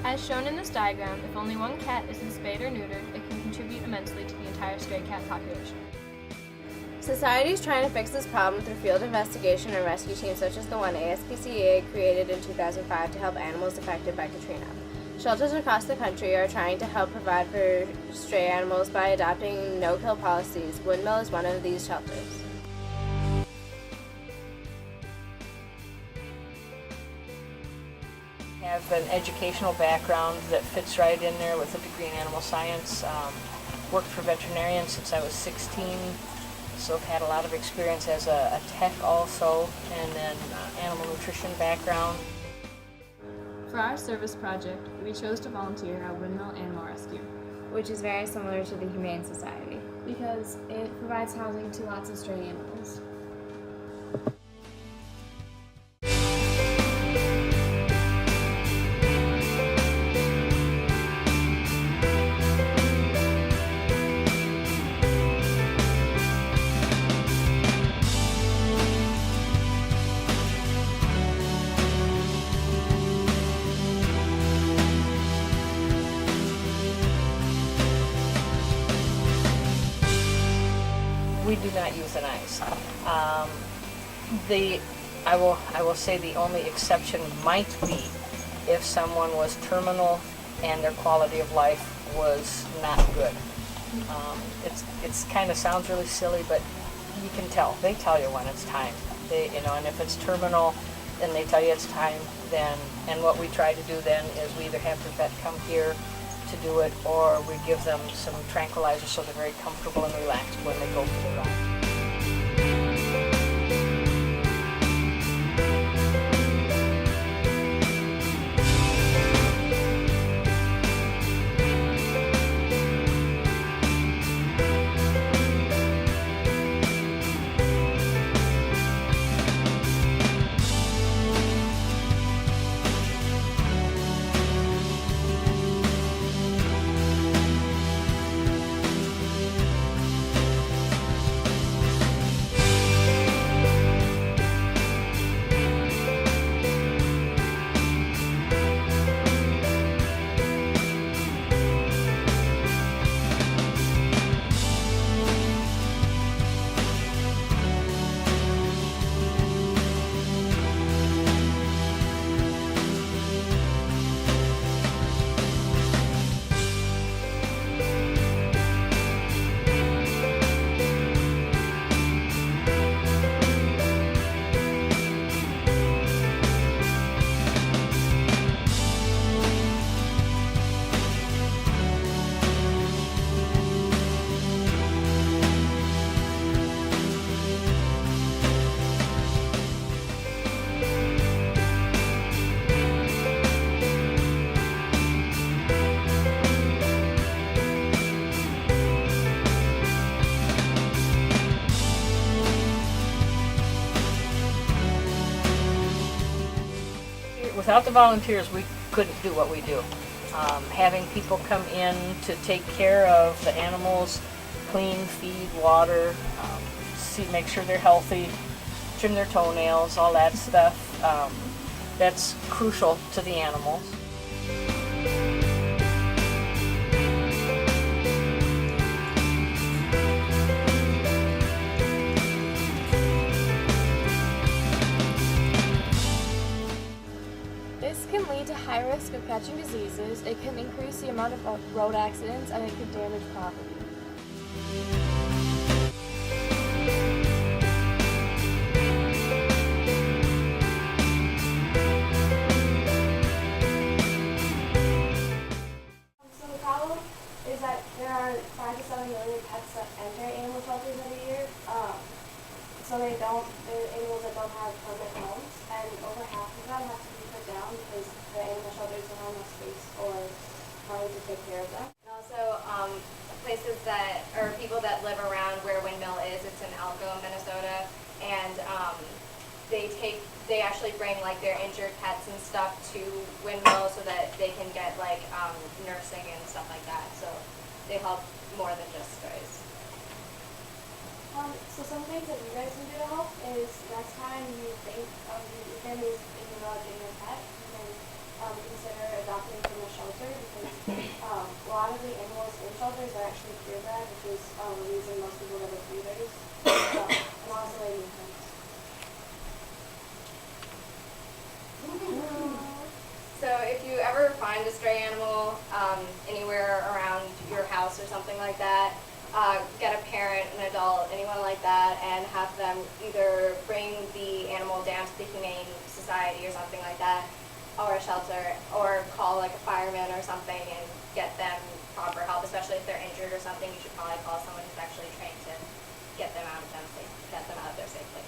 As shown in this diagram, if only one cat isn't spayed or neutered, it can contribute immensely to the entire stray cat population. Society is trying to fix this problem through field investigation and rescue teams such as the one ASPCA created in 2005 to help animals affected by Katrina. Shelters across the country are trying to help provide for stray animals by adopting no-kill policies. Windmill is one of these shelters. I have an educational background that fits right in there with a degree in animal science. Worked for veterinarians since I was 16, so I've had a lot of experience as a tech also, and then animal nutrition background. For our service project, we chose to volunteer at Windmill Animal Rescue, Which is very similar to the Humane Society. because it provides housing to lots of stray animals. We do not euthanize. I will say the only exception might be if someone was terminal and their quality of life was not good. It's kind of sounds really silly, but you can tell. They tell you when it's time. And if it's terminal and they tell you it's time, and what we try to do then is we either have the vet come here to do it, or we give them some tranquilizers so they're very comfortable and relaxed when they go for the ride. Without the volunteers, we couldn't do what we do. Having people come in to take care of the animals, clean, feed, water, make sure they're healthy, trim their toenails, all that stuff, that's crucial to the animals. This can lead to high risk of catching diseases, it can increase the amount of road accidents, and it can damage property. So the problem is that there are 5 to 7 million pets that enter animal shelters every year. They're animals that don't have permanent homes, and over half of them have to be put down because the animal shelters don't have enough space or money to take care of them. And also places that, or people that live around where Windmill is, it's in Elko, Minnesota, and they actually bring like their injured pets and stuff to Windmill so that they can get like nursing and stuff like that. So they help more than just strays. So some things that you guys can do to help is next time you think of your family is thinking about getting a pet, you can consider adopting from a shelter. lot of the animals in shelters are actually purebred, which is the reason most people go to breeders. And also they need homes. So if you ever find a stray animal anywhere around your house or something like that, get a parent, an adult, anyone like that, and have them either bring the animal down to the Humane Society or something like that, or a shelter, or call like a fireman or something and get them proper help, especially if they're injured or something. You should probably call someone who's actually trained to get them out of there safely.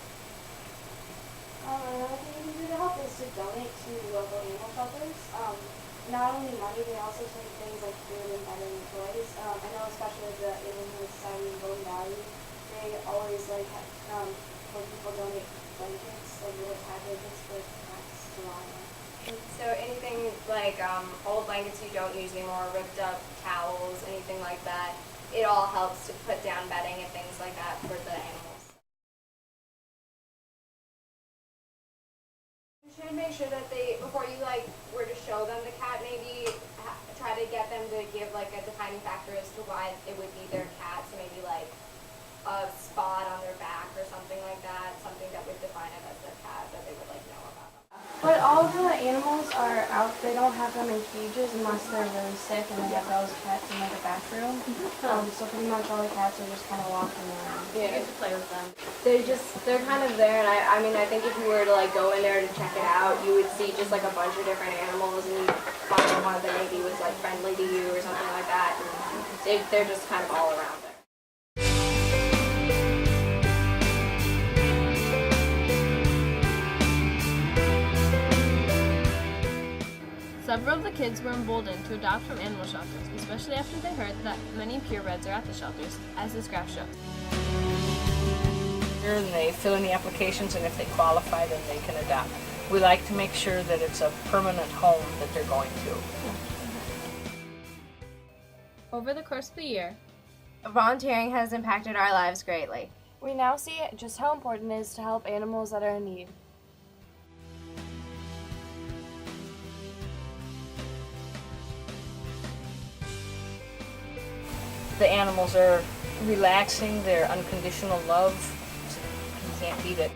Another thing you can do to help is to donate to local animal shelters. Not only money, they also take things like food and bedding and toys. I know especially the Animal Society in Golden Valley, they always like have, when people donate blankets, like little tie blankets for cats to lie on. So anything like old blankets you don't use anymore, ripped up towels, anything like that, it all helps to put down bedding and things like that for the animals. You should make sure that before you were to show them the cat, maybe try to get them to give like a defining factor as to why it would be their cat. So maybe like a spot on their back or something like that, something that would define it as their cat that they would know about. But all the animals are out. They don't have them in cages unless they're really sick and they have those cats in like a bathroom. So pretty much all the cats are just kind of walking around. You get to play with them. They're kind of there, and I mean, I think if you were to like go in there to check it out, you would see just like a bunch of different animals, and you find one that maybe was like friendly to you or something like that. And they're just kind of all around there. Several of the kids were emboldened to adopt from animal shelters, especially after they heard that many purebreds are at the shelters, as this graph shows. And they fill in the applications, and if they qualify, then they can adopt. We like to make sure that it's a permanent home that they're going to. Over the course of the year, Volunteering has impacted our lives greatly. We now see just how important it is to help animals that are in need. The animals are relaxing, they're unconditional love. You can't beat it.